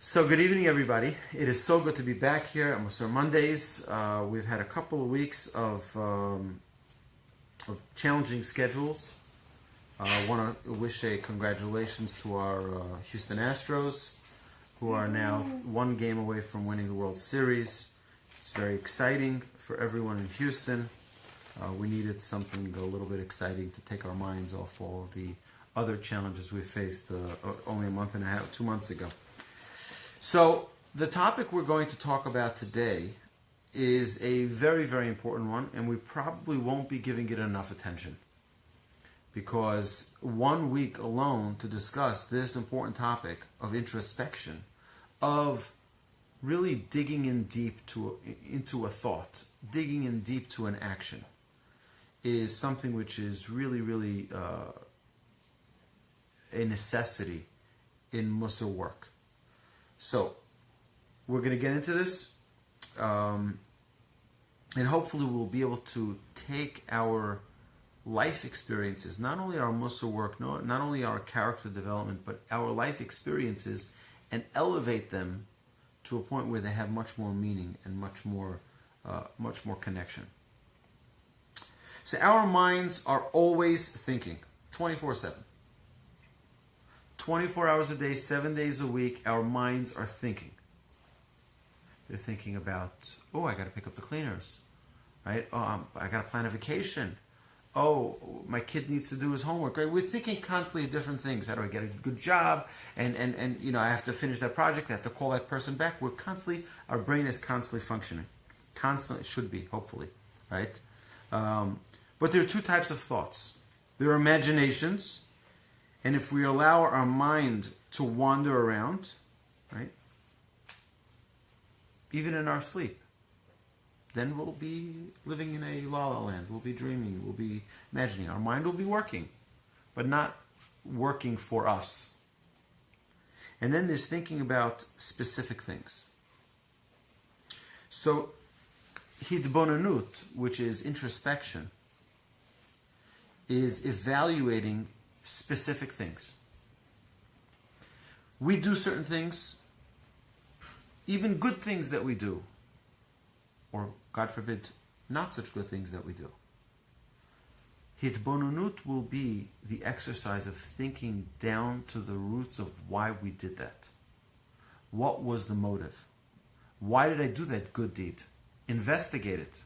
So good evening, everybody. It is so good to be back here on Mussar Mondays. We've had a couple of weeks of challenging schedules. I want to wish a congratulations to our Houston Astros, who are now one game away from winning the World Series. It's very exciting for everyone in Houston. We needed something a little bit exciting to take our minds off all of the other challenges we faced only a month and a half, 2 months ago. So the topic we're going to talk about today is a very, very important one, and we probably won't be giving it enough attention, because 1 week alone to discuss this important topic of introspection, of really digging in deep into a thought, digging in deep to an action, is something which is really, really a necessity in Mussar work. So, we're going to get into this, and hopefully we'll be able to take our life experiences, not only our Mussar work, not only our character development, but our life experiences, and elevate them to a point where they have much more meaning and much more connection. So our minds are always thinking, 24/7. 24 hours a day, 7 days a week, our minds are thinking. They're thinking about, oh, I got to pick up the cleaners, right? Oh, I got to plan a vacation. Oh, my kid needs to do his homework, right? We're thinking constantly of different things. How do I get a good job? And I have to finish that project. I have to call that person back. Our brain is constantly functioning. Constantly, should be, hopefully, right? But there are two types of thoughts. There are imaginations. And if we allow our mind to wander around, right, even in our sleep, then we'll be living in a la-la land. We'll be dreaming. We'll be imagining. Our mind will be working, but not working for us. And then there's thinking about specific things. So, Hitbonenut, which is introspection, is evaluating specific things. We do certain things, even good things that we do, or God forbid, not such good things that we do. Hitbonenut will be the exercise of thinking down to the roots of why we did that. What was the motive? Why did I do that good deed? Investigate it.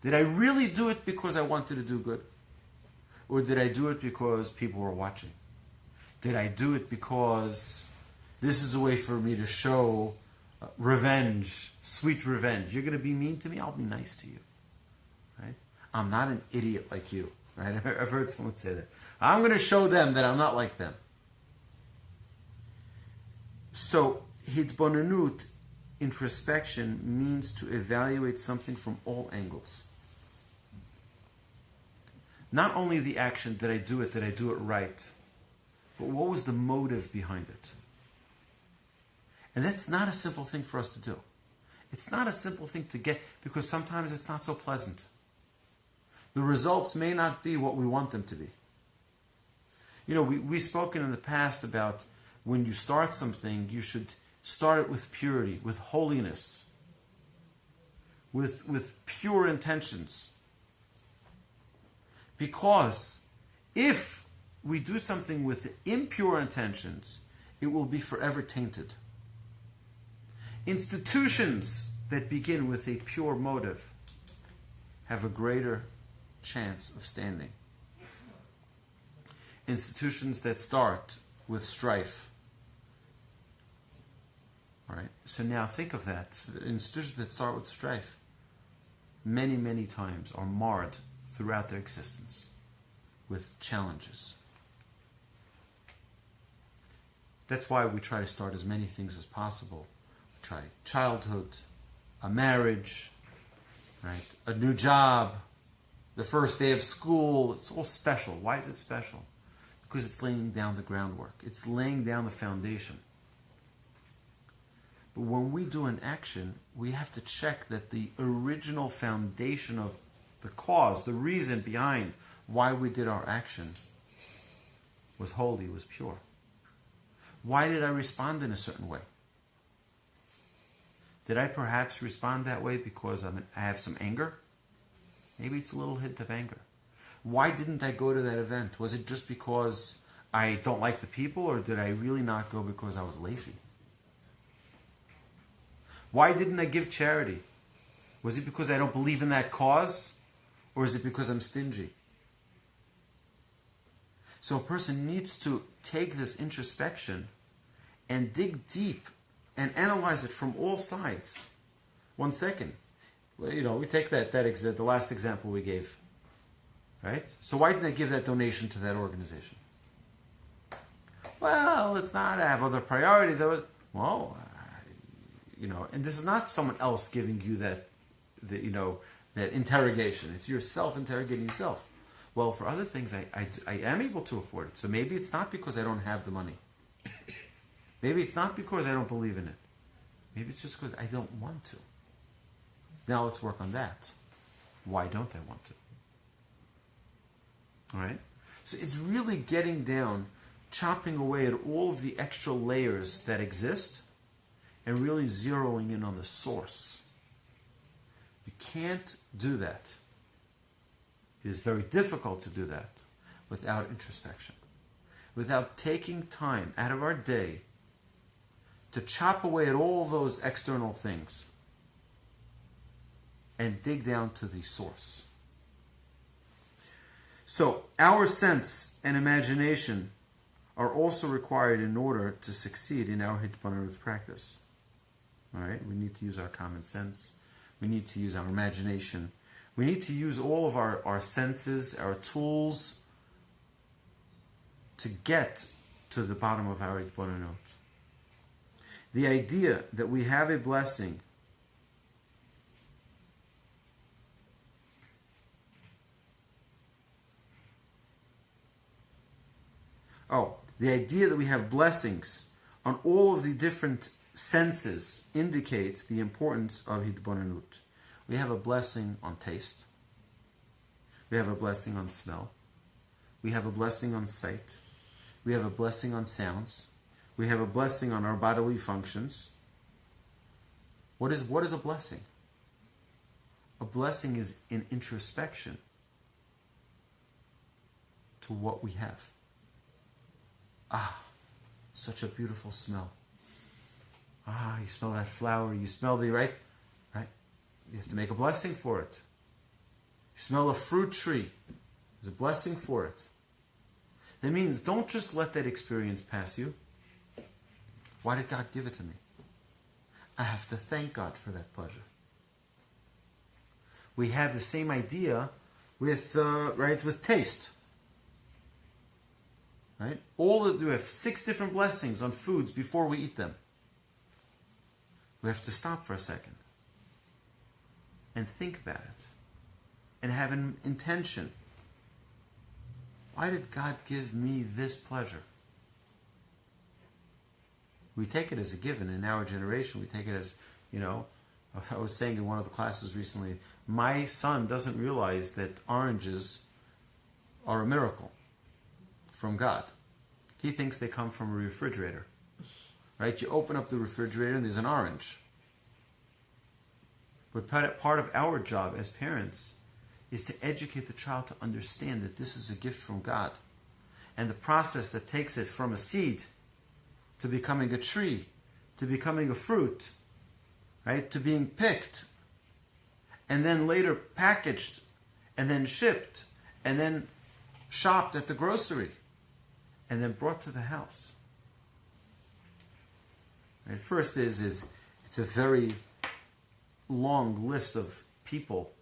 Did I really do it because I wanted to do good? Or did I do it because people were watching? Did I do it because this is a way for me to show revenge, sweet revenge? You're going to be mean to me? I'll be nice to you. Right? I'm not an idiot like you. Right? I've heard someone say that. I'm going to show them that I'm not like them. So, Hitbonenut, introspection, means to evaluate something from all angles. Not only the action, did I do it right, but what was the motive behind it? And that's not a simple thing for us to do. It's not a simple thing to get, because sometimes it's not so pleasant. The results may not be what we want them to be. You know, we've spoken in the past about when you start something, you should start it with purity, with holiness, with pure intentions. Because if we do something with impure intentions, it will be forever tainted. Institutions that begin with a pure motive have a greater chance of standing. Institutions that start with strife. All right. So now think of that. Institutions that start with strife many, many times are marred throughout their existence with challenges. That's why we try to start as many things as possible. We try childhood, a marriage, right? A new job, the first day of school. It's all special. Why is it special? Because it's laying down the groundwork. It's laying down the foundation. But when we do an action, we have to check that the original foundation of the cause, the reason behind why we did our action was holy, was pure. Why did I respond in a certain way? Did I perhaps respond that way because I have some anger? Maybe it's a little hint of anger. Why didn't I go to that event? Was it just because I don't like the people, or did I really not go because I was lazy? Why didn't I give charity? Was it because I don't believe in that cause, or is it because I'm stingy? So a person needs to take this introspection and dig deep and analyze it from all sides. 1 second. We take the last example we gave. Right? So why didn't I give that donation to that organization? Well, it's not. I have other priorities. And this is not someone else giving you that interrogation. It's yourself interrogating yourself. Well, for other things, I am able to afford it. So maybe it's not because I don't have the money. Maybe it's not because I don't believe in it. Maybe it's just because I don't want to. Now let's work on that. Why don't I want to? All right? So it's really getting down, chopping away at all of the extra layers that exist, and really zeroing in on the source. You can't do that. It is very difficult to do that without introspection, without taking time out of our day to chop away at all those external things and dig down to the source. So, our sense and imagination are also required in order to succeed in our Hitbonenut practice. All right? We need to use our common sense. We need to use our imagination. We need to use all of our senses, our tools, to get to the bottom of our Hitbonenut. The idea that we have a blessing the idea that we have blessings on all of the different senses indicates the importance of Hitbonenut. We have a blessing on taste. We have a blessing on smell. We have a blessing on sight. We have a blessing on sounds. We have a blessing on our bodily functions. What is a blessing? A blessing is an introspection to what we have. Such a beautiful smell. You smell that flower. You smell right? You have to make a blessing for it. You smell a fruit tree. There's a blessing for it. That means don't just let that experience pass you. Why did God give it to me? I have to thank God for that pleasure. We have the same idea with taste. Right? We have 6 different blessings on foods before we eat them. We have to stop for a second and think about it and have an intention. Why did God give me this pleasure? We take it as a given. In our generation, we take it as, I was saying in one of the classes recently, my son doesn't realize that oranges are a miracle from God. He thinks they come from a refrigerator. Right? You open up the refrigerator and there's an orange. But part of our job as parents is to educate the child to understand that this is a gift from God. And the process that takes it from a seed to becoming a tree, to becoming a fruit, right? To being picked, and then later packaged, and then shipped, and then shopped at the grocery, and then brought to the house. Right? First it's a very long list of people.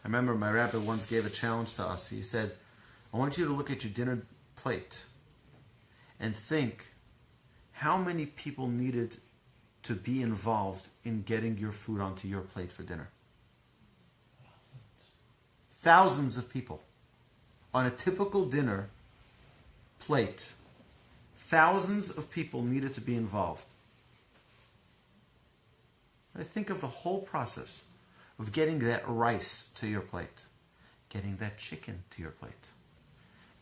I remember my rabbi once gave a challenge to us. He said, I want you to look at your dinner plate and think how many people needed to be involved in getting your food onto your plate for dinner. Thousands of people. On a typical dinner plate, thousands of people needed to be involved. I think of the whole process of getting that rice to your plate, getting that chicken to your plate,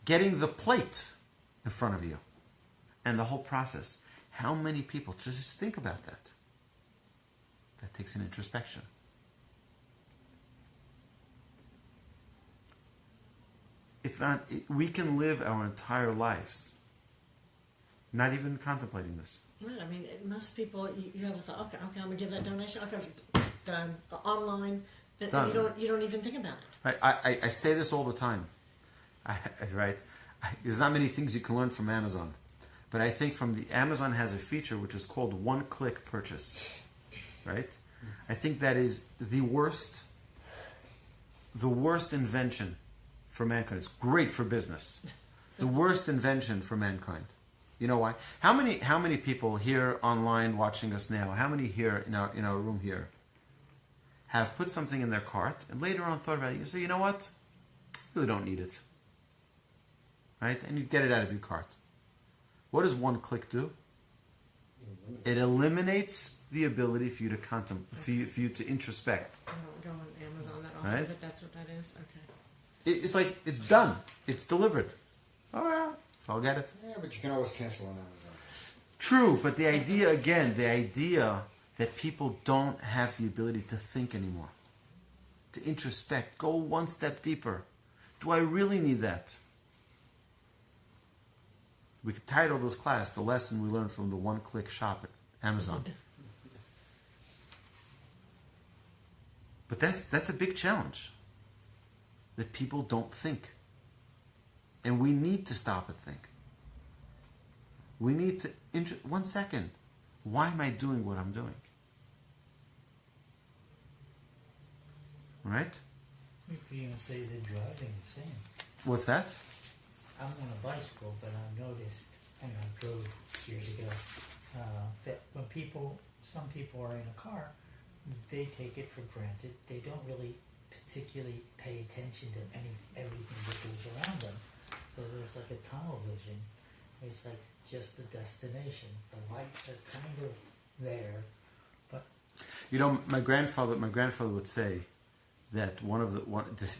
getting the plate in front of you, and the whole process. How many people? Just think about that. That takes an introspection. We can live our entire lives not even contemplating this. Right, I mean, most people, you have a thought, okay, I'm going to give that donation, okay, done, online, and you don't even think about it. Right, I say this all the time, there's not many things you can learn from Amazon, but I think Amazon has a feature which is called one-click purchase, right? I think that is the worst invention for mankind. It's great for business. The worst invention for mankind. You know why? How many people here online watching us now? How many here in our room here have put something in their cart and later on thought about it? You say, you know what? I really don't need it, right? And you get it out of your cart. What does one click do? It eliminates the ability for you to contemplate, for you to introspect. I don't go on Amazon that often, right? But that's what that is. Okay. It's like it's done. It's delivered. All right. So I'll get it. Yeah, but you can always cancel on Amazon. True, but the idea that people don't have the ability to think anymore, to introspect, go one step deeper. Do I really need that? We could title this class, The Lesson We Learned from the One-Click Shop at Amazon. But that's a big challenge, that people don't think. And we need to stop and think. We need to... 1 second. Why am I doing what I'm doing? Right? You could even say the driving the same. What's that? I'm on a bicycle, but I noticed, and I drove years ago, that when some people are in a car, they take it for granted. They don't really particularly pay attention to everything that goes around them. So there's like a tunnel vision. It's like just the destination. The lights are kind of there, but You know, my grandfather would say that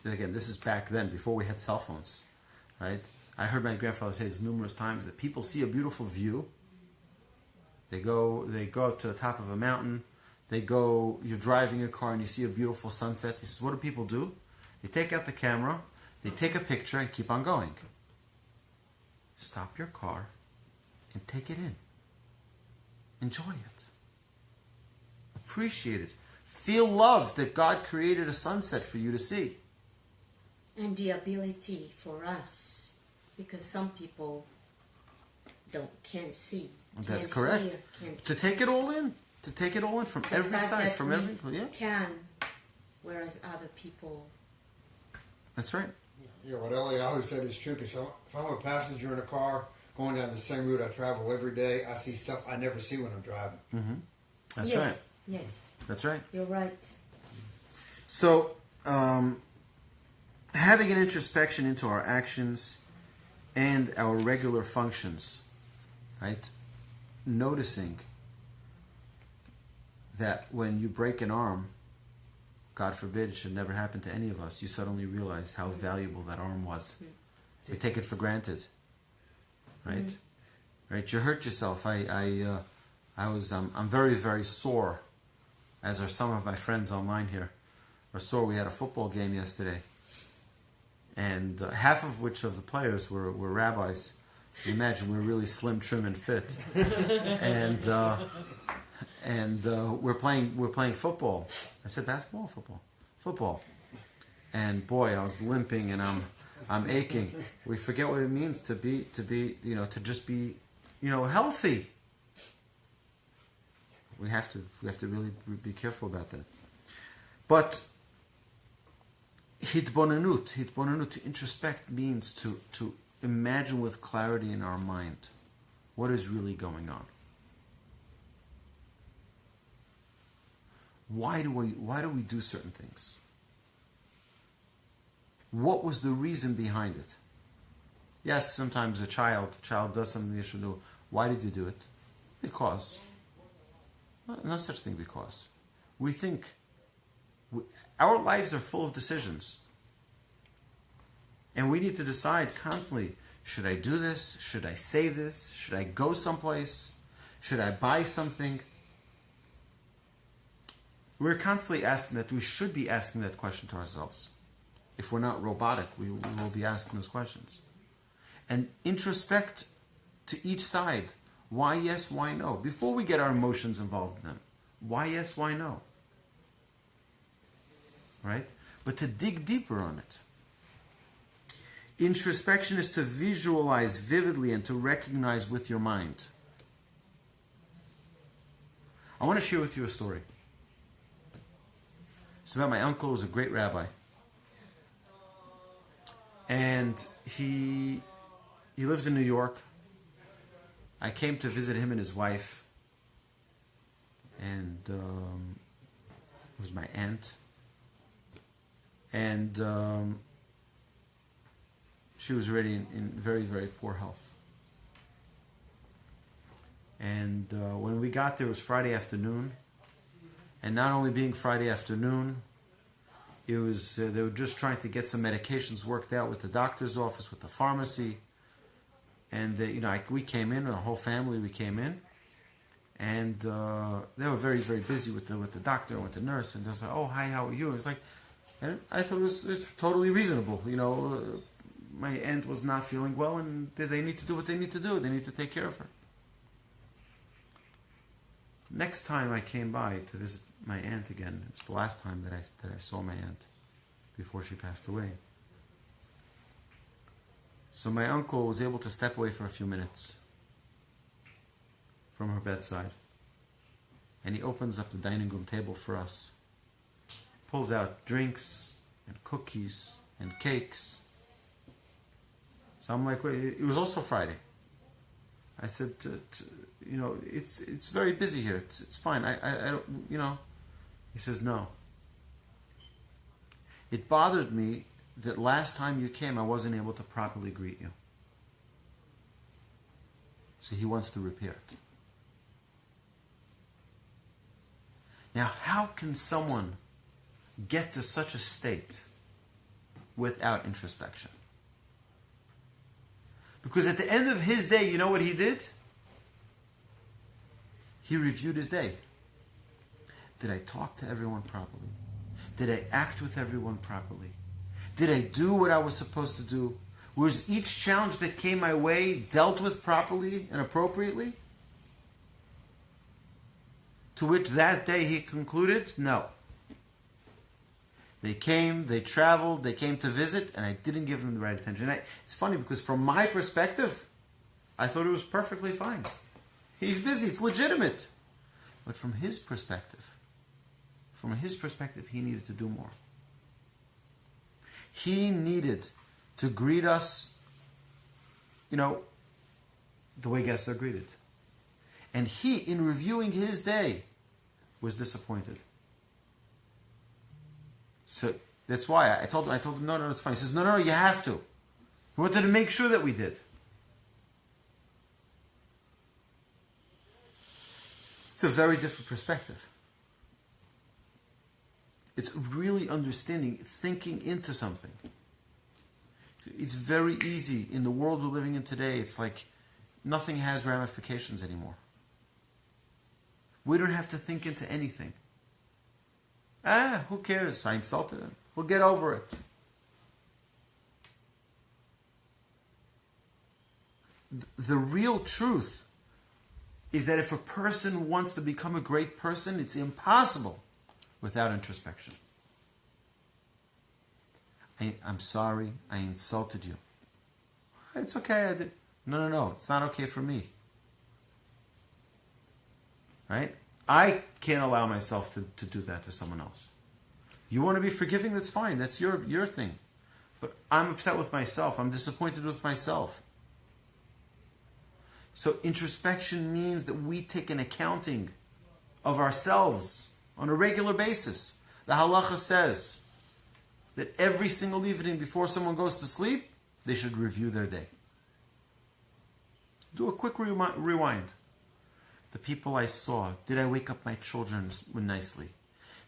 again, this is back then, before we had cell phones, right? I heard my grandfather say this numerous times, that people see a beautiful view. They go up to the top of a mountain. You're driving a car and you see a beautiful sunset. He says, what do people do? They take out the camera, they take a picture and keep on going. Stop your car and take it in. Enjoy it. Appreciate it. Feel love that God created a sunset for you to see. And the ability for us, because some people can't see. That's can't correct. Hear, to take it all in. To take it all in from every side, from every... Yeah. Can, whereas other people... That's right. Yeah, what Aryeh always said is true, because if I'm a passenger in a car going down the same route I travel every day, I see stuff I never see when I'm driving. Mm-hmm. That's yes, right. Yes. That's right. You're right. So, having an introspection into our actions and our regular functions, right? Noticing that when you break an arm, God forbid, it should never happen to any of us, you suddenly realize how valuable that arm was. We take it for granted, right? Right? You hurt yourself. I'm very, very sore, as are some of my friends online here. Are sore. We had a football game yesterday, and half of which of the players were rabbis. You imagine we're really slim, trim, and fit, and we're playing football. I said basketball, football, and boy, I was limping and I'm aching. We forget what it means to be to just be healthy. We have to really be careful about that. But Hitbonenut, to introspect means to imagine with clarity in our mind what is really going on. Why do we do certain things? What was the reason behind it? Yes, sometimes a child does something they should do. Why did you do it? Because. No such thing because. We think our lives are full of decisions. And we need to decide constantly, should I do this? Should I say this? Should I go someplace? Should I buy something? We're constantly asking that. We should be asking that question to ourselves. If we're not robotic, we will be asking those questions. And introspect to each side. Why yes, why no? Before we get our emotions involved in them. Why yes, why no? Right? But to dig deeper on it. Introspection is to visualize vividly and to recognize with your mind. I want to share with you a story. It's about my uncle, who was a great rabbi. And he lives in New York. I came to visit him and his wife. And it was my aunt. And she was already in very, very poor health. And when we got there, it was Friday afternoon. And not only being Friday afternoon, it was they were just trying to get some medications worked out with the doctor's office, with the pharmacy. And we came in, the whole family, we came in. And they were very, very busy with the doctor and with the nurse. And they was like, "Oh, hi, how are you?" It's like, and I thought it's totally reasonable. My aunt was not feeling well, and they need to do what they need to do. They need to take care of her. Next time I came by to visit my aunt again, it was the last time that I saw my aunt before she passed away. So my uncle was able to step away for a few minutes from her bedside, and he opens up the dining room table for us, pulls out drinks and cookies and cakes. So I'm like, wait, it was also Friday. I said, it's very busy here. It's fine. I don't, He says, no. It bothered me that last time you came, I wasn't able to properly greet you. So he wants to repair it. Now, how can someone get to such a state without introspection? Because at the end of his day, you know what he did? He reviewed his day. Did I talk to everyone properly? Did I act with everyone properly? Did I do what I was supposed to do? Was each challenge that came my way dealt with properly and appropriately? To which that day he concluded, no. They came, they traveled, they came to visit, and I didn't give them the right attention. It's funny because from my perspective, I thought it was perfectly fine. He's busy, it's legitimate. But from his perspective, he needed to do more. He needed to greet us, the way guests are greeted. And he, in reviewing his day, was disappointed. So that's why I told him, no, it's fine. He says, no, you have to. He wanted to make sure that we did. It's a very different perspective. It's really understanding, thinking into something. It's very easy. In the world we're living in today, it's like nothing has ramifications anymore. We don't have to think into anything. Who cares? I insulted him. We'll get over it. The real truth is that if a person wants to become a great person, it's impossible without introspection. I'm sorry, I insulted you. It's okay, I did. No, it's not okay for me. Right? I can't allow myself to do that to someone else. You want to be forgiving, that's fine. That's your thing. But I'm upset with myself. I'm disappointed with myself. So introspection means that we take an accounting of ourselves on a regular basis. The halacha says that every single evening before someone goes to sleep, they should review their day. Do a quick rewind. The people I saw, did I wake up my children nicely?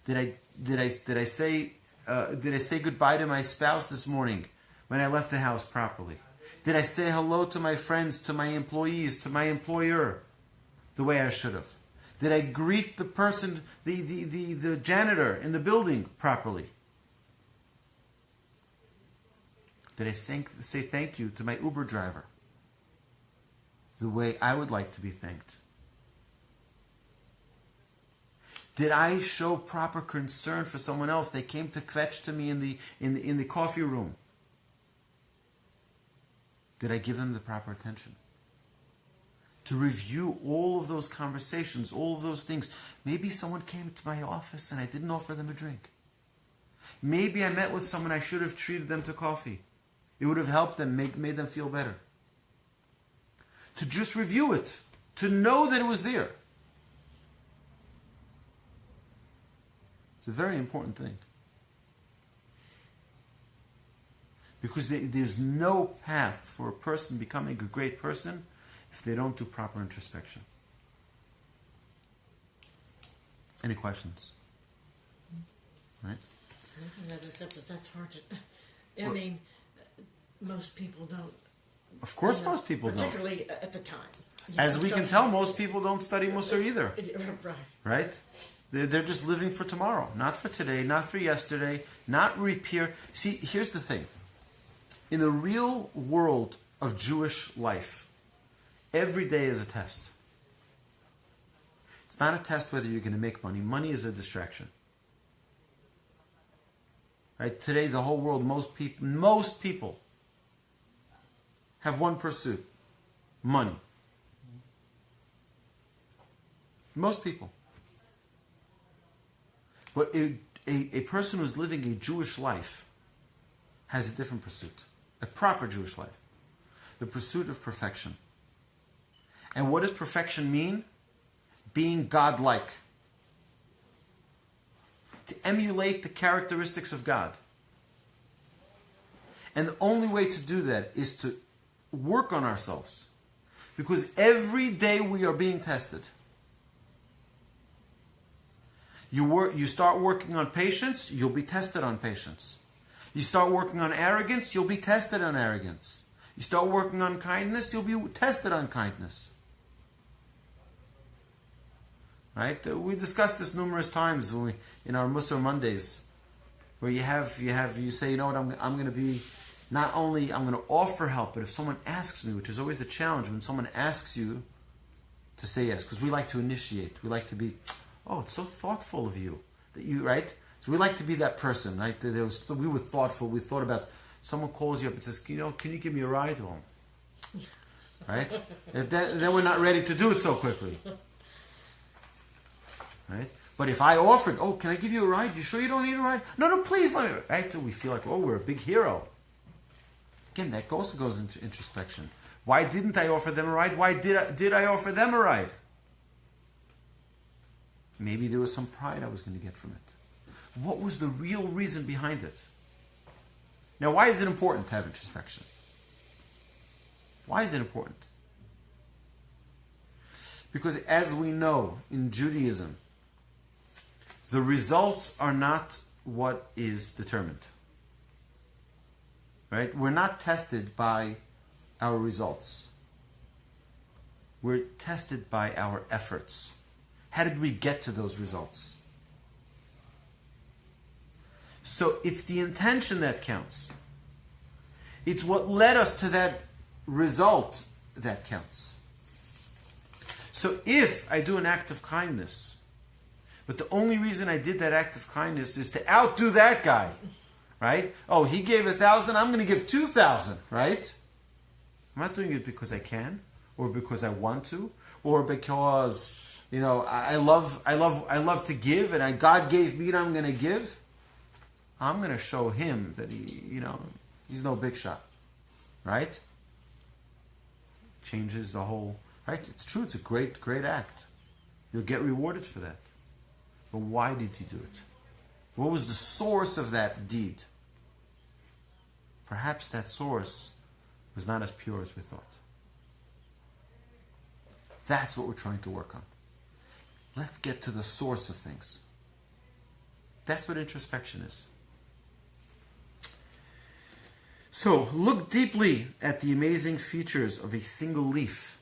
Did I say goodbye to my spouse this morning when I left the house properly? Did I say hello to my friends, to my employees, to my employer the way I should have? Did I greet the person, the janitor in the building properly? Did I say thank you to my Uber driver the way I would like to be thanked? Did I show proper concern for someone else? They came to kvetch to me in the coffee room. Did I give them the proper attention? To review all of those conversations, all of those things. Maybe someone came to my office and I didn't offer them a drink. Maybe I met with someone, I should have treated them to coffee. It would have helped them, made them feel better. To just review it. To know that it was there. It's a very important thing. Because there's no path for a person becoming a great person if they don't do proper introspection. Any questions? Right? Nothing that except that that's hard to. I mean, most people don't. Of course, most people don't. Particularly at the time. As we can tell, most people don't study Mussar either. Right. Right? They're just living for tomorrow, not for today, not for yesterday, not repair. See, here's the thing. In the real world of Jewish life, every day is a test. It's not a test whether you're going to make money. Money is a distraction. Right? Today, the whole world, most people have one pursuit: money. Most people. But a person who's living a Jewish life has a different pursuit. A proper Jewish life. The pursuit of perfection. And what does perfection mean? Being God-like. To emulate the characteristics of God. And the only way to do that is to work on ourselves. Because every day we are being tested. You start working on patience, you'll be tested on patience. You start working on arrogance, you'll be tested on arrogance. You start working on kindness, you'll be tested on kindness. Right? We discussed this numerous times in our Mussar Mondays, where you say, you know what, I'm going to be, not only I'm going to offer help, but if someone asks me, which is always a challenge when someone asks you to say yes, because we like to initiate, we like to be, oh, it's so thoughtful of you that you, right? So we like to be that person, right? We were thoughtful. We thought about someone calls you up and says, can you give me a ride home? Right? then we're not ready to do it so quickly. Right? But if I offered, oh, can I give you a ride? You sure you don't need a ride? No, please let me. Right? We feel like, oh, we're a big hero. Again, that also goes into introspection. Why didn't I offer them a ride? Why did I offer them a ride? Maybe there was some pride I was going to get from it. What was the real reason behind it? Now, why is it important to have introspection? Why is it important? Because as we know in Judaism, the results are not what is determined. Right? We're not tested by our results. We're tested by our efforts. How did we get to those results? So it's the intention that counts. It's what led us to that result that counts. So if I do an act of kindness, but the only reason I did that act of kindness is to outdo that guy, right? Oh, he gave 1,000, I'm going to give 2,000, right? I'm not doing it because I can, or because I want to, or because I love to give, and God gave me, and I'm going to give. I'm going to show him that he's no big shot, right? Changes the whole. Right? It's true. It's a great act. You'll get rewarded for that. But why did you do it? What was the source of that deed? Perhaps that source was not as pure as we thought. That's what we're trying to work on. Let's get to the source of things. That's what introspection is. So, look deeply at the amazing features of a single leaf.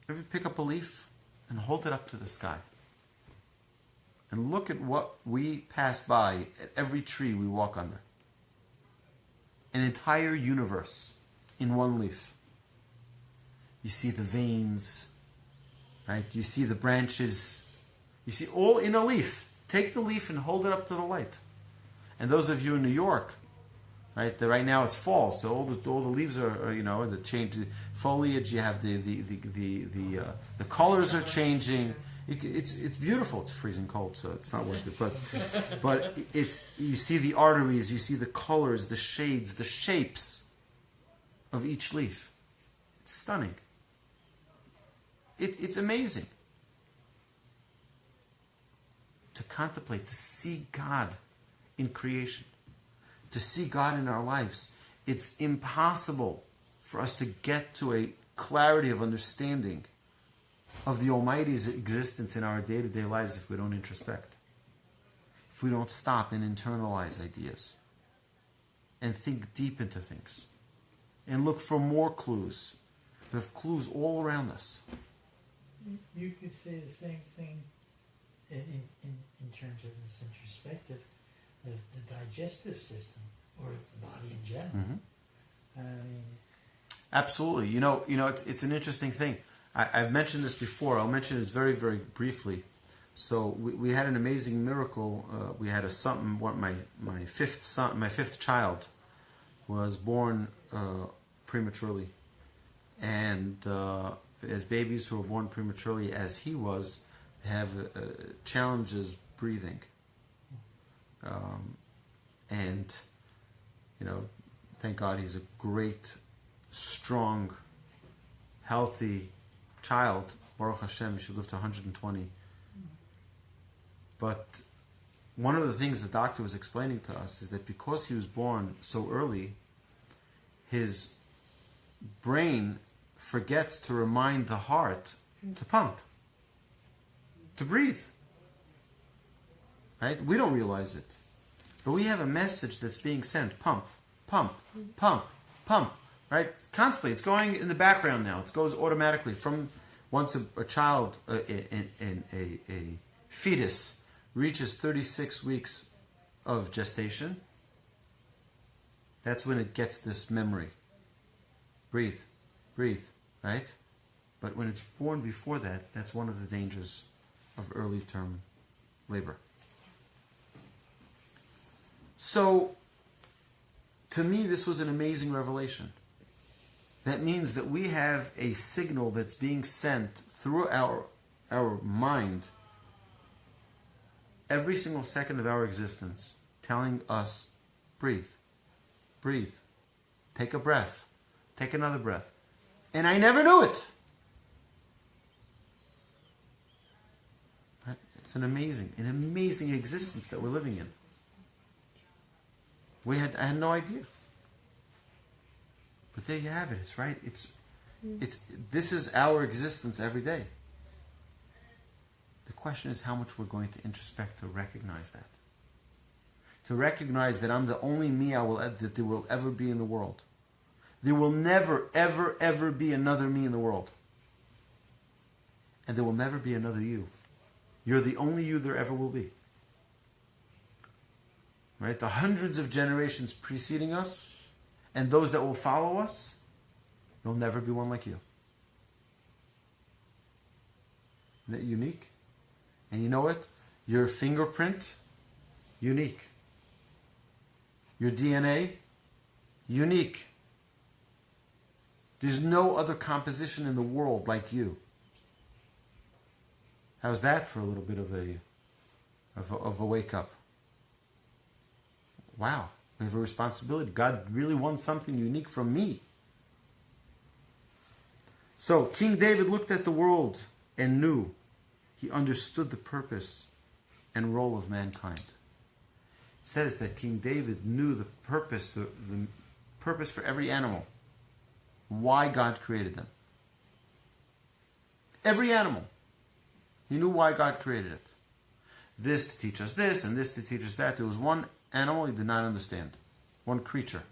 Ever pick up a leaf? and hold it up to the sky. And look at what we pass by at every tree we walk under. An entire universe in one leaf. You see the veins, right? You see the branches. You see all in a leaf. Take the leaf and hold it up to the light. And those of you in New York, right? Right now it's fall, so all the leaves are the change foliage. You have the colors are changing. It's beautiful. It's freezing cold, so it's not worth it. But you see the arteries, you see the colors, the shades, the shapes of each leaf. It's stunning. It's amazing to contemplate, to see God in creation, to see God in our lives. It's impossible for us to get to a clarity of understanding of the Almighty's existence in our day-to-day lives if we don't introspect, if we don't stop and internalize ideas and think deep into things and look for more clues. There's clues all around us. You could say the same thing in terms of this introspective, the digestive system, or the body in general. Mm-hmm. I mean, absolutely. It's an interesting thing. I've mentioned this before. I'll mention it very, very briefly. So we had an amazing miracle. We had my fifth child was born prematurely, and as babies who are born prematurely, as he was, have challenges breathing, and thank God he's a great, strong, healthy child. Baruch Hashem, he should live to 120. But one of the things the doctor was explaining to us is that because he was born so early, his brain forgets to remind the heart to pump, to breathe. Right? We don't realize it. But we have a message that's being sent. Pump, pump, pump, pump. Right? Constantly. It's going in the background now. It goes automatically from once a child, a fetus, reaches 36 weeks of gestation. That's when it gets this memory. Breathe, breathe, right? But when it's born before that, that's one of the dangers of early term labor. So, to me, this was an amazing revelation. That means that we have a signal that's being sent through our mind every single second of our existence, telling us, breathe, breathe, take a breath, take another breath. And I never knew it. It's an amazing existence that we're living in. I had no idea. But there you have it. It's right. This is our existence every day. The question is how much we're going to introspect to recognize that. To recognize that I'm the only me that there will ever be in the world. There will never, ever, ever be another me in the world. And there will never be another you. You're the only you there ever will be. Right? The hundreds of generations preceding us and those that will follow us, there'll never be one like you. Isn't that unique? And you know what? Your fingerprint, unique. Your DNA, unique. There's no other composition in the world like you. How's that for a little bit of a wake up? Wow, we have a responsibility. God really wants something unique from me. So King David looked at the world and knew. He understood the purpose and role of mankind. It says that King David knew the purpose for every animal. Why God created them. Every animal. He knew why God created it. This to teach us this and this to teach us that. There was one animal he did not understand. One creature.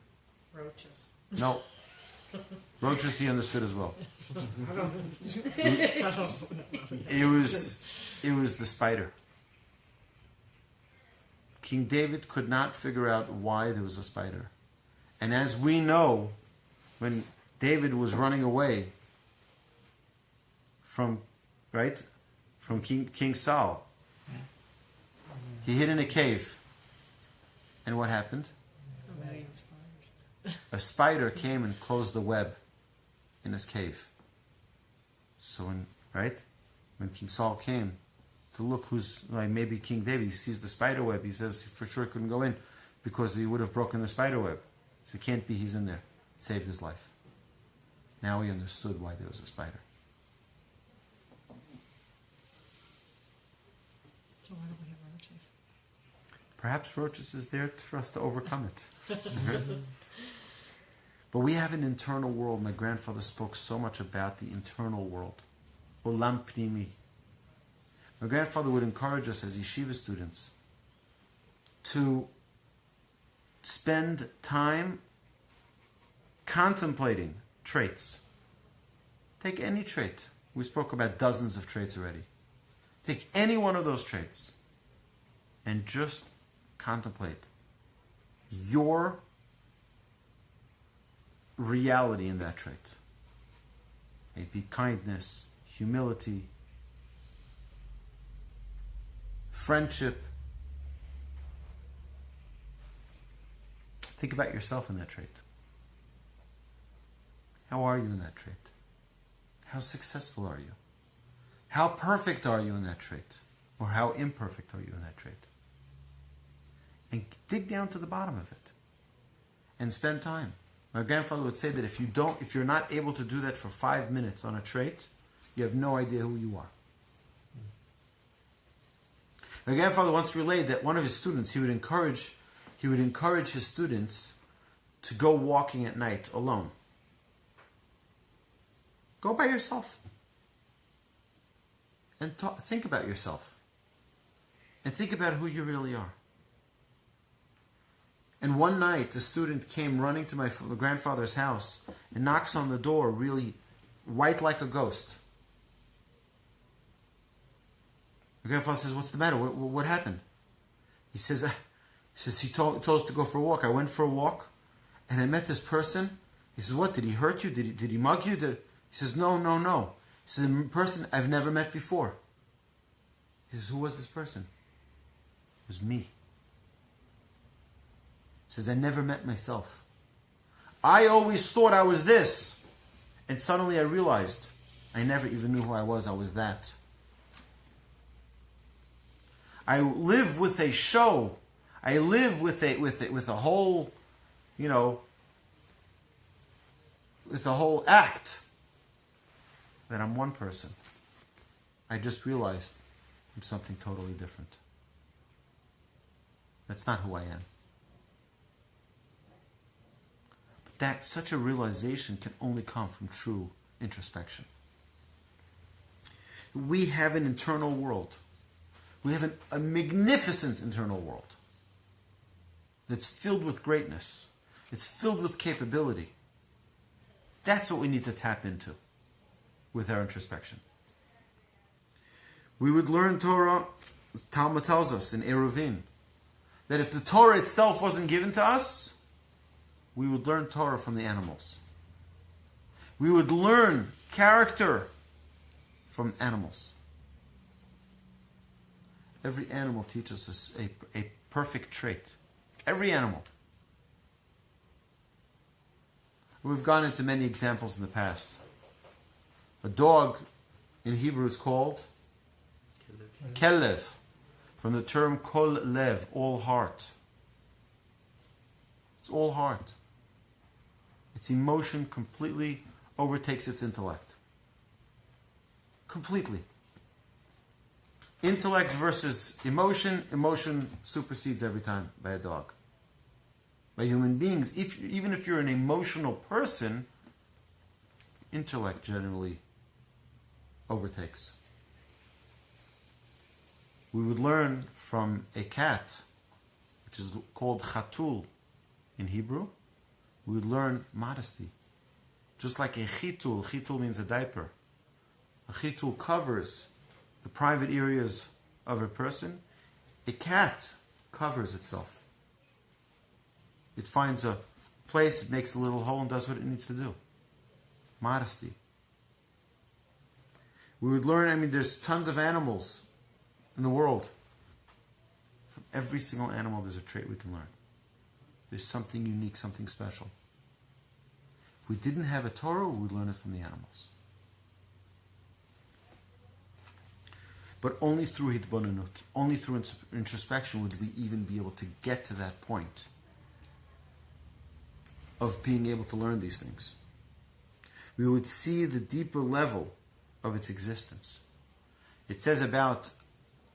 Roaches. No. Roaches he understood as well. It was the spider. King David could not figure out why there was a spider. And as we know, when David was running away from King Saul, he hid in a cave. And what happened? A million spiders. A spider came and closed the web in his cave. So when King Saul came to look who's, like maybe King David, he sees the spider web. He says for sure he couldn't go in because he would have broken the spider web. So it can't be he's in there. It saved his life. Now he understood why there was a spider. So why don't we have roaches? Perhaps roaches is there for us to overcome it. But we have an internal world. My grandfather spoke so much about the internal world. Olam pnimi. My grandfather would encourage us as yeshiva students to spend time contemplating traits. Take any trait. We spoke about dozens of traits already. Take any one of those traits and just contemplate your reality in that trait. It be kindness, humility, friendship. Think about yourself in that trait. How are you in that trait? How successful are you? How perfect are you in that trait? Or how imperfect are you in that trait? And dig down to the bottom of it. And spend time. My grandfather would say that if you're not able to do that for 5 minutes on a trait, you have no idea who you are. My grandfather once relayed that one of his students, he would encourage his students to go walking at night alone. Go by yourself. And think about yourself. And think about who you really are. And one night, the student came running to my grandfather's house and knocks on the door, really white like a ghost. My grandfather says, "What's the matter? What happened?" He says, he told us to go for a walk. I went for a walk, and I met this person. He says, "What, did he hurt you? Did he mug you?" He says, No. He says, "A person I've never met before." He says, "Who was this person?" It was me. He says, "I never met myself. I always thought I was this. And suddenly I realized I never even knew who I was. I was that. I live with a show. I live with a whole, with a whole act that I'm one person. I just realized I'm something totally different. That's not who I am." But that such a realization can only come from true introspection. We have an internal world. We have a magnificent internal world that's filled with greatness. It's filled with capability. That's what we need to tap into with our introspection. We would learn Torah, Talmud tells us in Eruvin, that if the Torah itself wasn't given to us, we would learn Torah from the animals. We would learn character from animals. Every animal teaches us a perfect trait. Every animal. We've gone into many examples in the past. A dog in Hebrew is called Kelev, from the term kol lev, all heart. It's all heart. Its emotion completely overtakes its intellect. Completely. Intellect versus emotion. Emotion supersedes every time by a dog. By human beings, even if you're an emotional person, intellect generally overtakes. We would learn from a cat, which is called chatul in Hebrew. We would learn modesty. just like a chitul means a diaper. A chitul covers the private areas of a person. A cat covers itself. It finds a place, it makes a little hole and does what it needs to do. Modesty. We would learn, there's tons of animals in the world. From every single animal there's a trait we can learn. There's something unique, something special. If we didn't have a Torah, we would learn it from the animals. But only through Hitbonenut, only through introspection would we even be able to get to that point of being able to learn these things. We would see the deeper level of its existence. It says about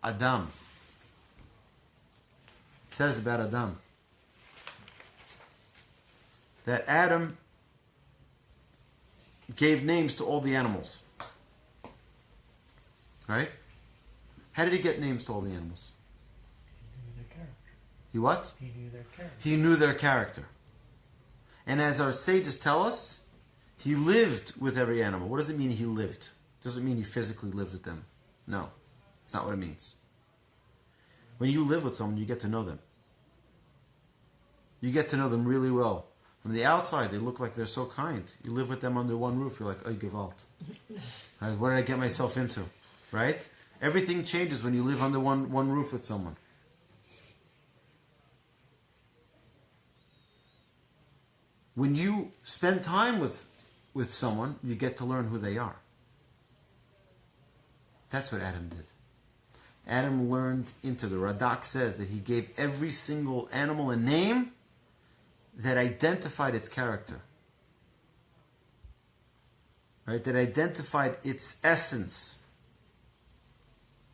Adam. It says about Adam that Adam gave names to all the animals. Right? How did he get names to all the animals? He knew their character. He what? He knew their character. He knew their character. And as our sages tell us, he lived with every animal. What does it mean he lived? Doesn't mean he physically lived with them. No, that's not what it means. When you live with someone, you get to know them. You get to know them really well. From the outside, they look like they're so kind. You live with them under one roof, you're like, oh, Gewalt. Right? What did I get myself into? Right? Everything changes when you live under one roof with someone. When you spend time with someone, you get to learn who they are. That's what Adam did. Adam learned into the Radak says that he gave every single animal a name that identified its character. Right? That identified its essence.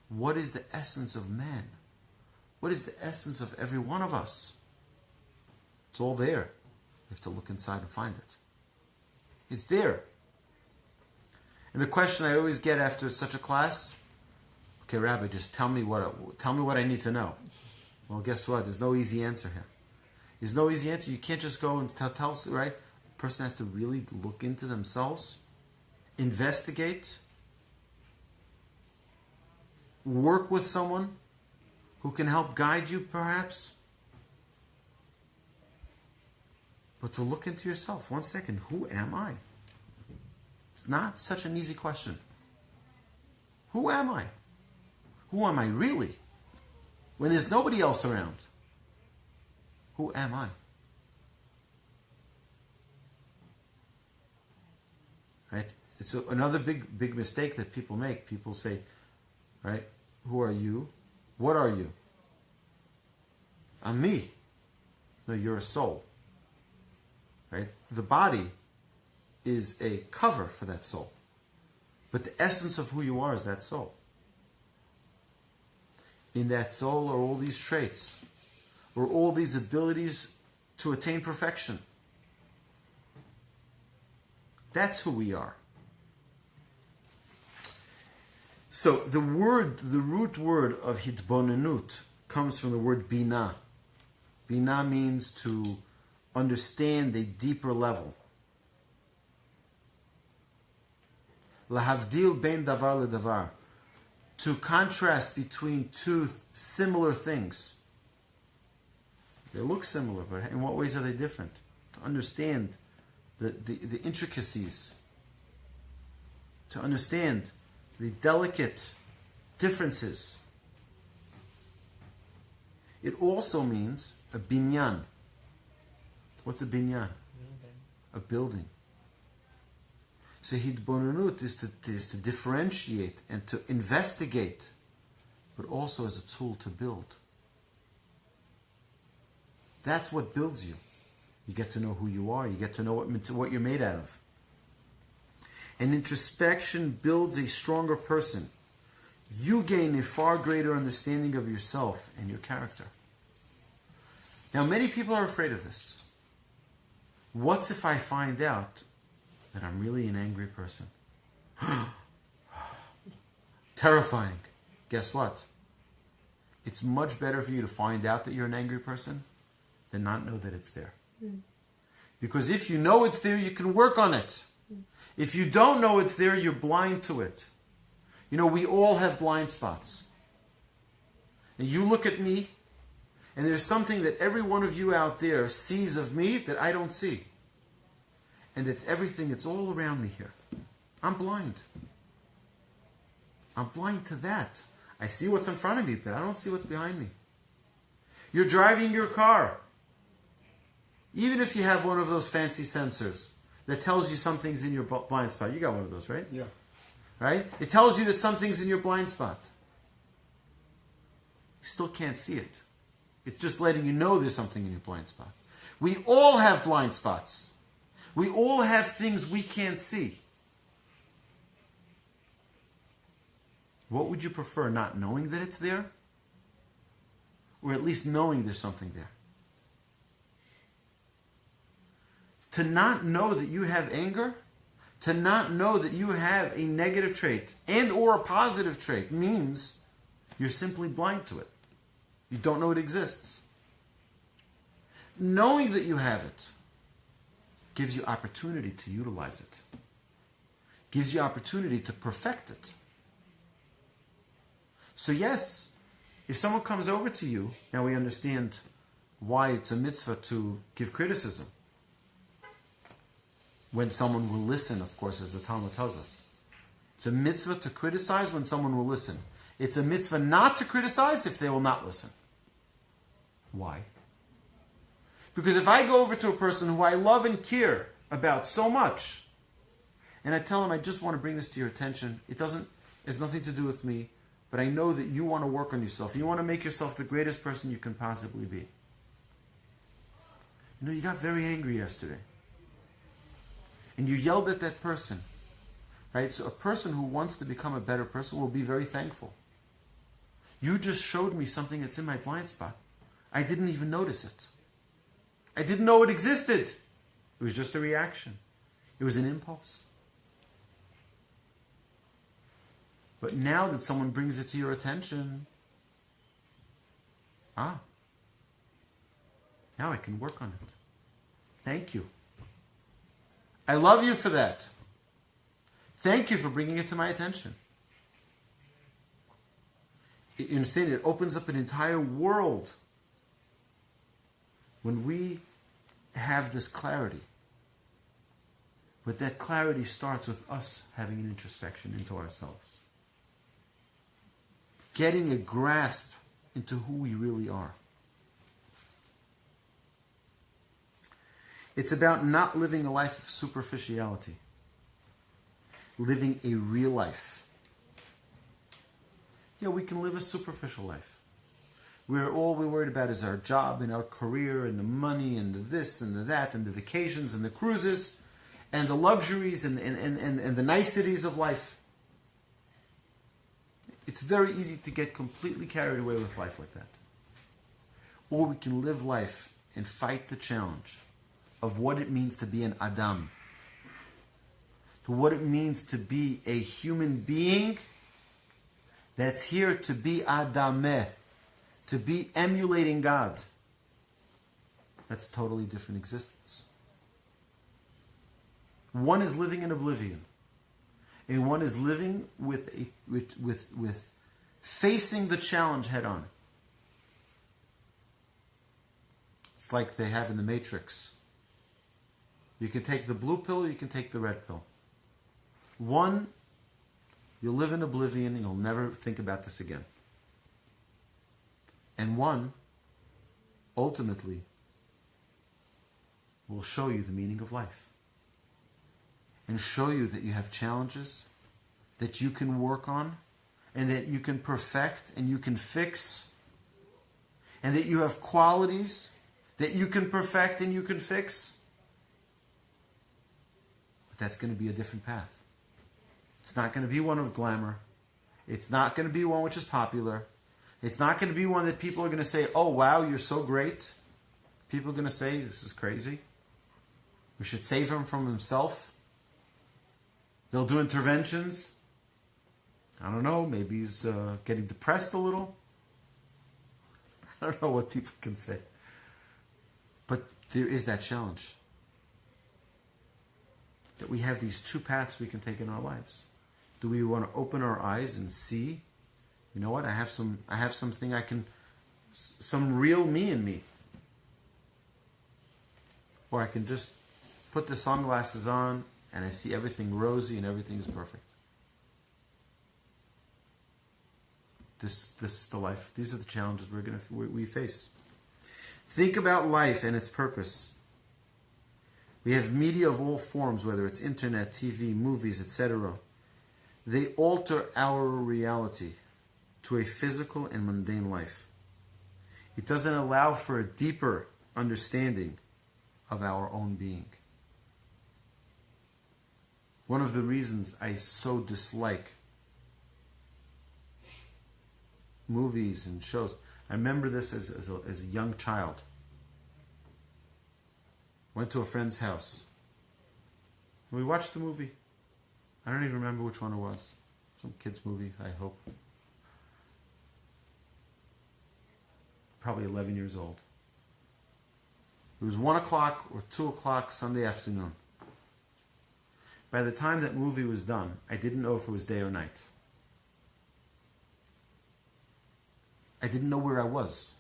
What is the essence of man? What is the essence of every one of us? It's all there. You have to look inside and find it. It's there. And the question I always get after such a class, okay, Rabbi, just tell me what I need to know. Well, guess what? There's no easy answer here. There's no easy answer. You can't just go and tell right? A person has to really look into themselves, investigate, work with someone who can help guide you, perhaps. But to look into yourself, 1 second, who am I? It's not such an easy question. Who am I? Who am I really? When there's nobody else around. Who am I? Right? It's another big mistake that people make. People say, right, who are you? What are you? I'm me. No, you're a soul. Right? The body is a cover for that soul. But the essence of who you are is that soul. In that soul are all these traits, or all these abilities to attain perfection. That's who we are. So the root word of Hitbonenut comes from the word bina. Bina means to understand a deeper level. Lahavdil ben davar ledavar. To contrast between two similar things. They look similar, but in what ways are they different? To understand the intricacies. To understand the delicate differences. It also means a binyan. What's a binyan? A building. So Hitbonenut is to differentiate and to investigate, but also as a tool to build. That's what builds you. You get to know who you are. You get to know what you're made out of. And introspection builds a stronger person. You gain a far greater understanding of yourself and your character. Now, many people are afraid of this. What if I find out that I'm really an angry person? Terrifying. Guess what? It's much better for you to find out that you're an angry person than not know that it's there. Because if you know it's there, you can work on it. If you don't know it's there, you're blind to it. You know, we all have blind spots. And you look at me, and there's something that every one of you out there sees of me that I don't see. And it's everything, it's all around me here. I'm blind. I'm blind to that. I see what's in front of me, but I don't see what's behind me. You're driving your car. Even if you have one of those fancy sensors that tells you something's in your blind spot. You got one of those, right? Yeah. Right? It tells you that something's in your blind spot. You still can't see it. It's just letting you know there's something in your blind spot. We all have blind spots. We all have things we can't see. What would you prefer, not knowing that it's there? Or at least knowing there's something there? To not know that you have anger, to not know that you have a negative trait and or a positive trait means you're simply blind to it. You don't know it exists. Knowing that you have it gives you opportunity to utilize it. Gives you opportunity to perfect it. So yes, if someone comes over to you, now we understand why it's a mitzvah to give criticism. When someone will listen, of course, as the Talmud tells us. It's a mitzvah to criticize when someone will listen. It's a mitzvah not to criticize if they will not listen. Why? Because if I go over to a person who I love and care about so much, and I tell him, I just want to bring this to your attention, it has nothing to do with me, but I know that you want to work on yourself. You want to make yourself the greatest person you can possibly be. You know, you got very angry yesterday. And you yelled at that person. Right? So a person who wants to become a better person will be very thankful. You just showed me something that's in my blind spot. I didn't even notice it. I didn't know it existed. It was just a reaction. It was an impulse. But now that someone brings it to your attention, now I can work on it. Thank you. I love you for that. Thank you for bringing it to my attention. You understand? It opens up an entire world when we have this clarity. But that clarity starts with us having an introspection into ourselves. Getting a grasp into who we really are. It's about not living a life of superficiality. Living a real life. Yeah, we can live a superficial life. Where all we're worried about is our job and our career and the money and the this and the that and the vacations and the cruises and the luxuries and the niceties of life. It's very easy to get completely carried away with life like that. Or we can live life and fight the challenge of what it means to be an Adam, to what it means to be a human being that's here to be Adameh, to be emulating God. That's a totally different existence. One is living in oblivion, and one is living with facing the challenge head on. It's like they have in the Matrix. You can take the blue pill or you can take the red pill. One, you'll live in oblivion and you'll never think about this again. And one, ultimately, will show you the meaning of life. And show you that you have challenges that you can work on and that you can perfect and you can fix. And that you have qualities that you can perfect and you can fix. But that's going to be a different path. It's not going to be one of glamour. It's not going to be one which is popular. It's not going to be one that people are going to say, oh wow, you're so great. People are going to say, this is crazy. We should save him from himself. They'll do interventions. I don't know, maybe he's getting depressed a little. I don't know what people can say. But there is that challenge. that we have these two paths we can take in our lives. Do we want to open our eyes and see, you know what, I have something some real me in me. Or I can just put the sunglasses on and I see everything rosy and everything is perfect. This is the life. These are the challenges we face. Think about life and its purpose. We have media of all forms, whether it's internet, TV, movies, etc. They alter our reality to a physical and mundane life. It doesn't allow for a deeper understanding of our own being. One of the reasons I so dislike movies and shows, I remember this as a young child. Went to a friend's house. And we watched the movie. I don't even remember which one it was. Some kid's movie, I hope. Probably 11 years old. It was 1 o'clock or 2 o'clock Sunday afternoon. By the time that movie was done, I didn't know if it was day or night. I didn't know where I was.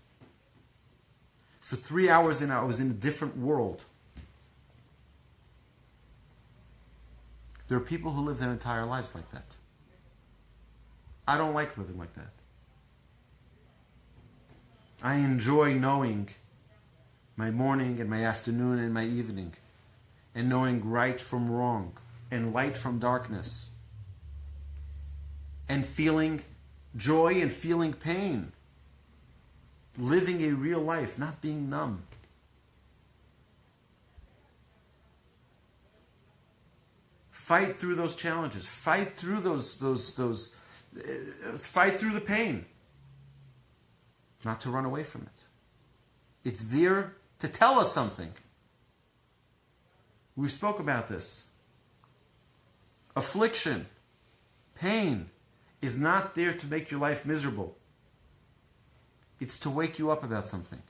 For 3 hours I was in a different world. There are people who live their entire lives like that. I don't like living like that. I enjoy knowing my morning and my afternoon and my evening, and knowing right from wrong, and light from darkness, and feeling joy and feeling pain. Living a real life, not being numb. Fight through those challenges. Fight through fight through the pain. Not to run away from it. It's there to tell us something. We spoke about this. Affliction, pain, is not there to make your life miserable. It's to wake you up about something.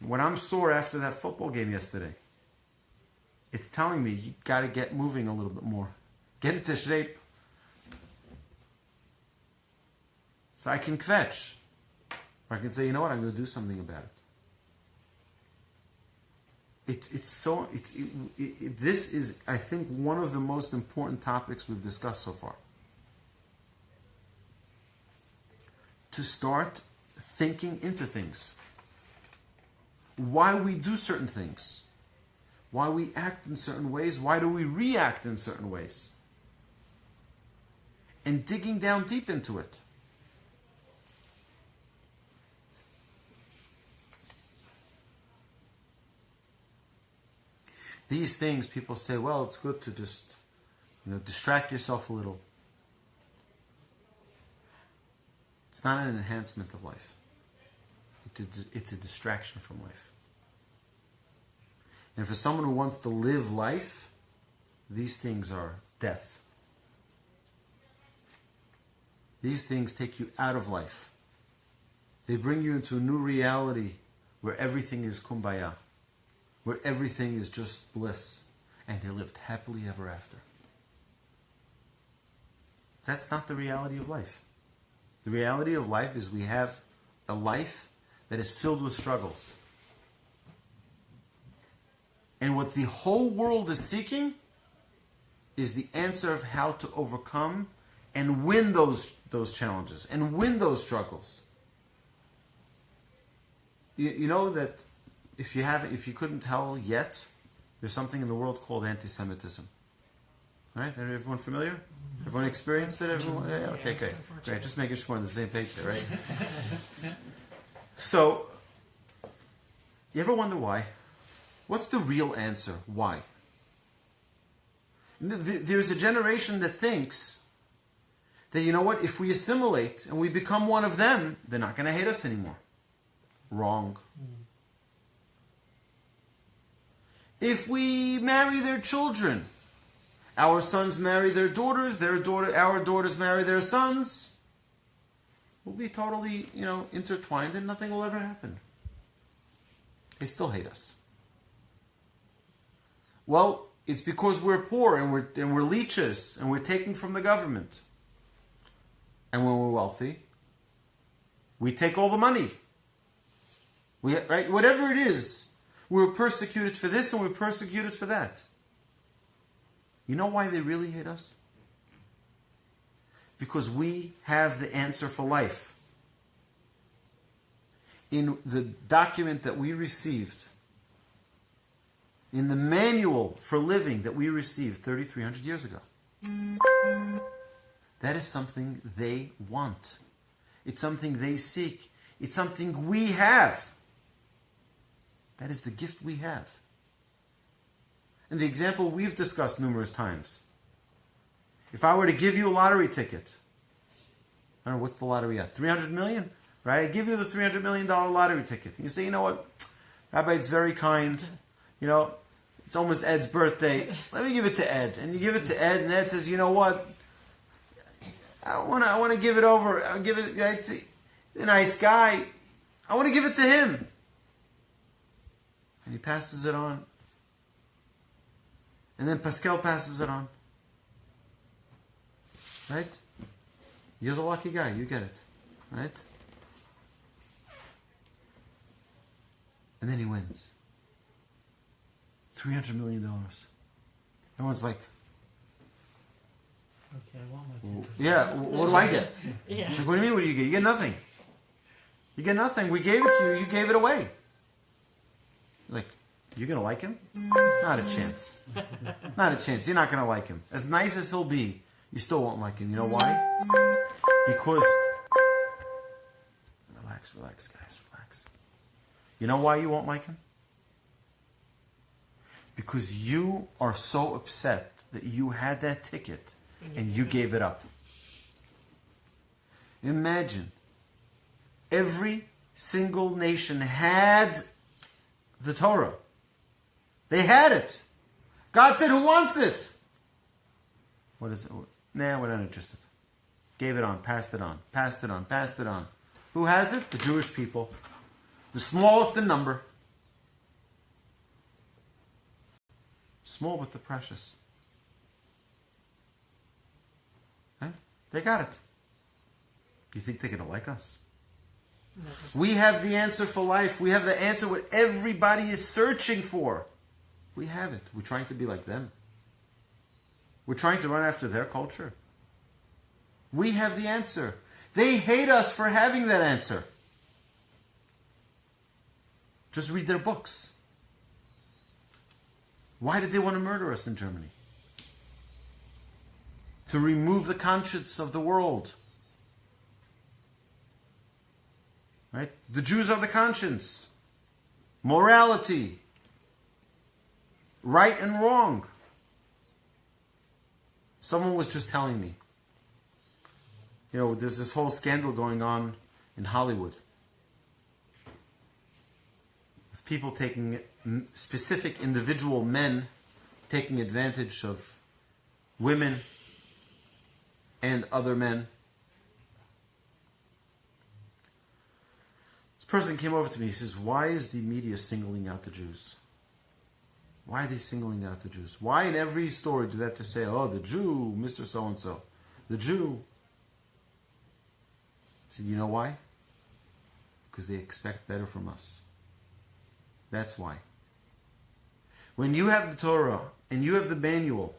When I'm sore after that football game yesterday, it's telling me you got to get moving a little bit more. Get into shape. So I can kvetch. Or I can say, you know what, I'm going to do something about it. This is, I think, one of the most important topics we've discussed so far. To start thinking into things. Why we do certain things. Why we act in certain ways. Why do we react in certain ways. And digging down deep into it. These things, people say, well, it's good to just, distract yourself a little. It's not an enhancement of life. It's a distraction from life. And for someone who wants to live life, these things are death. These things take you out of life. They bring you into a new reality where everything is kumbaya, where everything is just bliss, and they lived happily ever after. That's not the reality of life. The reality of life is we have a life that is filled with struggles. And what the whole world is seeking is the answer of how to overcome and win those challenges and win those struggles. You know that if you couldn't tell yet, there's something in the world called anti-Semitism. All right? Everyone familiar? Everyone experienced it? Everyone? Yeah, okay, great. Great. Just making sure we're on the same page there, right? So, you ever wonder why? What's the real answer? Why? There's a generation that thinks that, you know what, if we assimilate and we become one of them, they're not going to hate us anymore. Wrong. If we marry their children, our sons marry their daughters, our daughters marry their sons, we'll be totally, intertwined and nothing will ever happen. They still hate us. Well, it's because we're poor and we're leeches and we're taking from the government. And when we're wealthy, we take all the money. Right? Whatever it is, we're persecuted for this and we're persecuted for that. You know why they really hate us? Because we have the answer for life. In the document that we received, in the manual for living that we received 3,300 years ago. That is something they want. It's something they seek. It's something we have. That is the gift we have. And the example we've discussed numerous times. If I were to give you a lottery ticket, I don't know, what's the lottery at? 300 million? Right? I give you the $300 million lottery ticket. And you say, you know what, Rabbi, it's very kind. You know, it's almost Ed's birthday. Let me give it to Ed. And you give it to Ed, and Ed says, you know what? I want to give it over. I'll give it. It's a nice guy. I want to give it to him. And he passes it on. And then Pascal passes it on. Right? You're the lucky guy. You get it. Right? And then he wins. $300 million. Everyone's like, Okay, I want my well, yeah, what do I get? Yeah. Like, what do you mean, what do you get? You get nothing. You get nothing. We gave it to you. You gave it away. Like, you're going to like him? Not a chance. Not a chance. You're not going to like him. As nice as he'll be, you still won't like him. You know why? Because... Relax, guys. Relax. You know why you won't like him? Because you are so upset that you had that ticket and you gave it up. Imagine every single nation had the Torah. They had it. God said, who wants it? What is it? Nah, we're not interested. Gave it on, passed it on, passed it on, passed it on. Who has it? The Jewish people. The smallest in number. Small but the precious. Right? They got it. Do you think they're going to like us? No. We have the answer for life. We have the answer what everybody is searching for. We have it. We're trying to be like them. We're trying to run after their culture. We have the answer. They hate us for having that answer. Just read their books. Why did they want to murder us in Germany? To remove the conscience of the world. Right? The Jews are the conscience. Morality. Right and wrong. Someone was just telling me, you know, there's this whole scandal going on in Hollywood. With people taking, specific individual men taking advantage of women and other men. This person came over to me, he says, why is the media singling out the Jews? Why are they singling out the Jews? Why in every story do they have to say, oh, the Jew, Mr. So-and-so, the Jew? I said, you know why? Because they expect better from us. That's why. When you have the Torah, and you have the manual,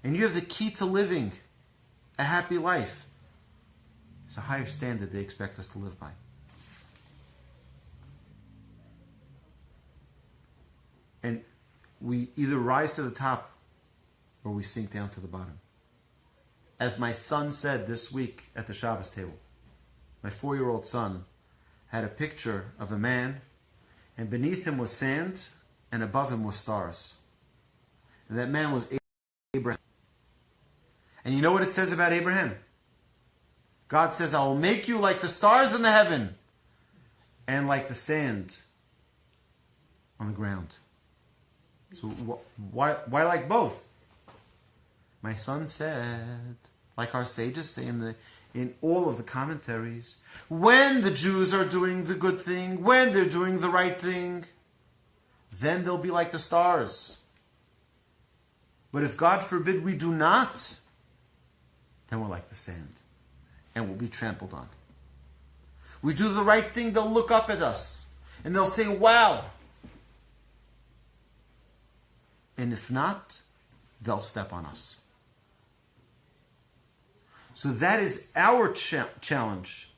and you have the key to living a happy life, it's a higher standard they expect us to live by. And we either rise to the top or we sink down to the bottom. As my son said this week at the Shabbos table, my 4-year-old son had a picture of a man, and beneath him was sand, and above him was stars. And that man was Abraham. And you know what it says about Abraham? God says, I will make you like the stars in the heaven and like the sand on the ground. So why like both? My son said, like our sages say in all of the commentaries, when the Jews are doing the good thing, when they're doing the right thing, then they'll be like the stars. But if God forbid we do not, then we're like the sand and we'll be trampled on. We do the right thing, they'll look up at us and they'll say, wow. And if not, they'll step on us. So that is our challenge.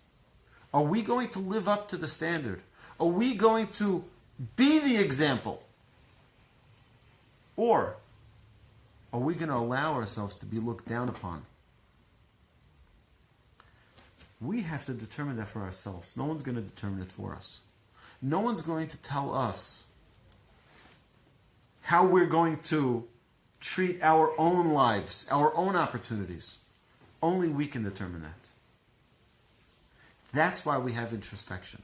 Are we going to live up to the standard? Are we going to be the example? Or are we going to allow ourselves to be looked down upon? We have to determine that for ourselves. No one's going to determine it for us. No one's going to tell us how we're going to treat our own lives, our own opportunities. Only we can determine that. That's why we have introspection.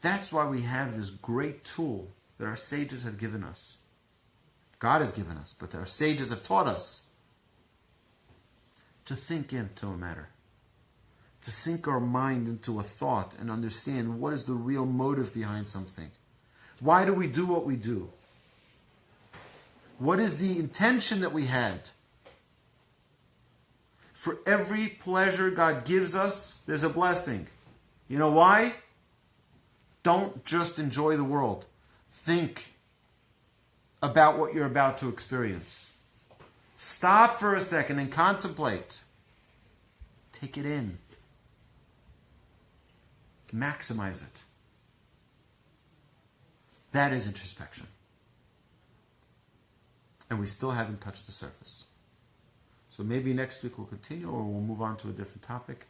That's why we have this great tool that our sages have given us. God has given us, but our sages have taught us to think into a matter. To sink our mind into a thought and understand what is the real motive behind something. Why do we do what we do? What is the intention that we had? For every pleasure God gives us, there's a blessing. You know why? Don't just enjoy the world. Think about what you're about to experience. Stop for a second and contemplate. Take it in. Maximize it. That is introspection. And we still haven't touched the surface. So maybe next week we'll continue or we'll move on to a different topic.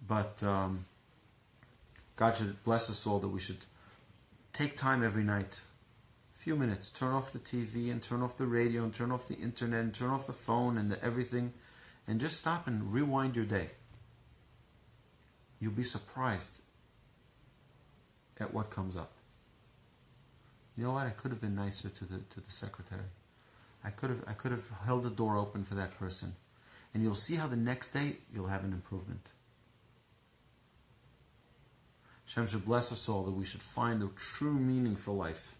But God should bless us all that we should take time every night, a few minutes, turn off the TV and turn off the radio and turn off the internet and turn off the phone and everything and just stop and rewind your day. You'll be surprised at what comes up. You know what? I could have been nicer to the secretary. I could have held the door open for that person. And you'll see how the next day you'll have an improvement. Hashem should bless us all that we should find the true meaning for life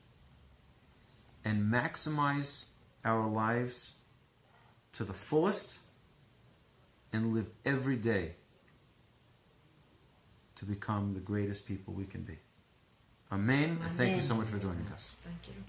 and maximize our lives to the fullest and live every day to become the greatest people we can be. Amen. And thank you so much for joining us. Thank you.